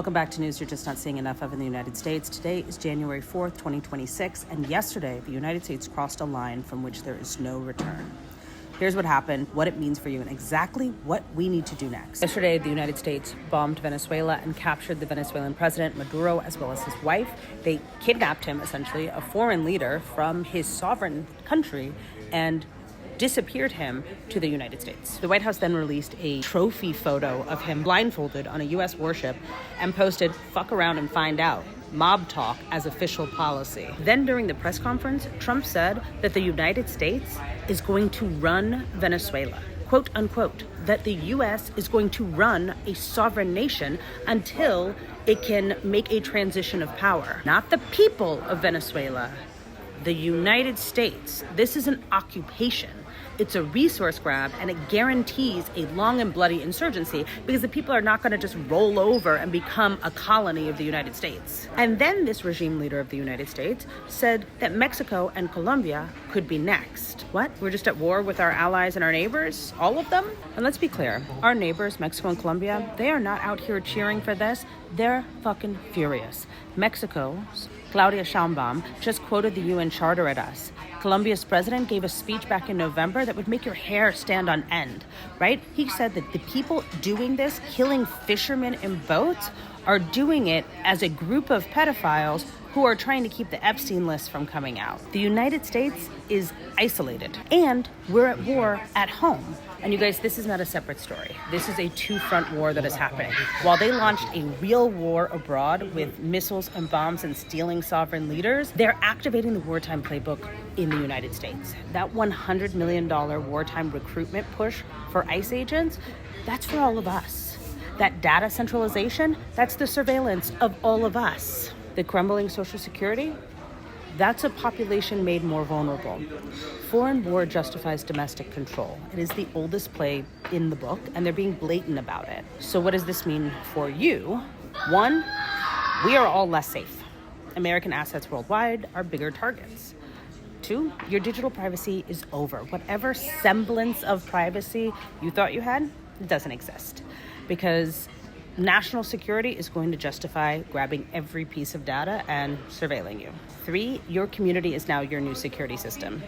Welcome back to news you're just not seeing enough of in the United States. Today is January 4th, 2026, and yesterday the United States crossed a line from which there is no return. Here's what happened, what it means for you, and exactly what we need to do next. Yesterday, the United States bombed Venezuela and captured the Venezuelan President Maduro as well as his wife. They kidnapped him, essentially, a foreign leader from his sovereign country, and disappeared him to the United States. The White House then released a trophy photo of him blindfolded on a U.S. warship and posted, "Fuck around and find out. Mob talk as official policy." Then during the press conference, Trump said that the United States is going to run Venezuela. Quote unquote, that the U.S. is going to run a sovereign nation until it can make a transition of power. Not the people of Venezuela, the United States. This is an occupation. It's a resource grab, and it guarantees a long and bloody insurgency because the people are not going to just roll over and become a colony of the United States. And then this regime leader of the United States said that Mexico and Colombia could be next. What? We're just at war with our allies and our neighbors? All of them? And let's be clear, our neighbors, Mexico and Colombia, they are not out here cheering for this. They're fucking furious. Mexico's Claudia Sheinbaum just quoted the UN Charter at us. Colombia's president gave a speech back in November that would make your hair stand on end, right? He said that the people doing this, killing fishermen in boats, are doing it as a group of pedophiles who are trying to keep the Epstein list from coming out. The United States is isolated, and we're at war at home. And you guys, this is not a separate story. This is a two-front war that is happening. While they launched a real war abroad with missiles and bombs and stealing sovereign leaders, they're activating the wartime playbook in the United States. That $100 million wartime recruitment push for ICE agents, that's for all of us. That data centralization, that's the surveillance of all of us. The crumbling Social Security, that's a population made more vulnerable. Foreign war justifies domestic control. It is the oldest play in the book, and they're being blatant about it. So what does this mean for you? One, we are all less safe. American assets worldwide are bigger targets. Two, your digital privacy is over. Whatever semblance of privacy you thought you had, it doesn't exist. Because national security is going to justify grabbing every piece of data and surveilling you. Three, your community is now your new security system.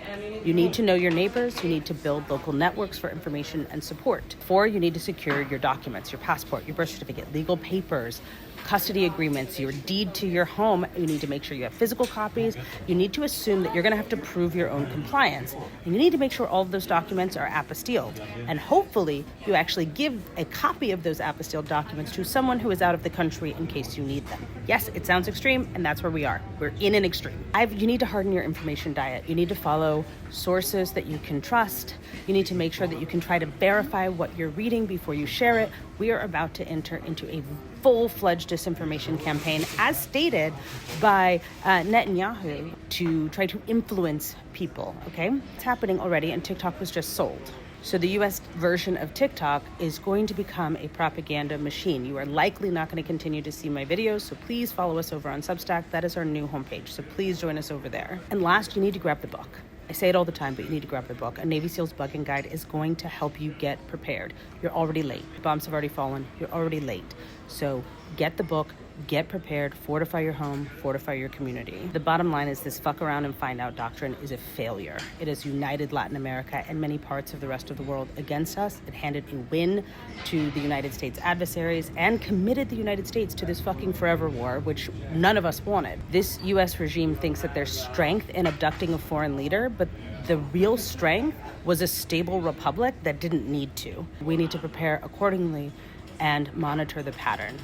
You need to know your neighbors. You need to build local networks for information and support. Four, you need to secure your documents, your passport, your birth certificate, legal papers, custody agreements, your deed to your home. You need to make sure you have physical copies. You need to assume that you're going to have to prove your own compliance. And you need to make sure all of those documents are apostilled. And hopefully you actually give a copy of those apostilled documents to someone who is out of the country in case you need them. Yes, it sounds extreme, and that's where we are. We're in an extreme. You need to harden your information diet. You need to follow sources that you can trust. You need to make sure that you can try to verify what you're reading before you share it. We are about to enter into a full-fledged disinformation campaign, as stated by Netanyahu, to try to influence people, okay? It's happening already, and TikTok was just sold. So the U.S. version of TikTok is going to become a propaganda machine. You are likely not going to continue to see my videos, so please follow us over on Substack. That is our new homepage, so please join us over there. And last, you need to grab the book. I say it all the time, but you need to grab the book. A Navy SEALs bugging guide is going to help you get prepared. You're already late. Bombs have already fallen. You're already late. So get the book, get prepared, fortify your home, fortify your community. The bottom line is this fuck around and find out doctrine is a failure. It has united Latin America and many parts of the rest of the world against us. It handed a win to the United States adversaries and committed the United States to this fucking forever war, which none of us wanted. This U.S. regime thinks that there's strength in abducting a foreign leader, but the real strength was a stable republic that didn't need to. We need to prepare accordingly and monitor the pattern.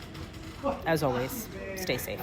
As always, stay safe.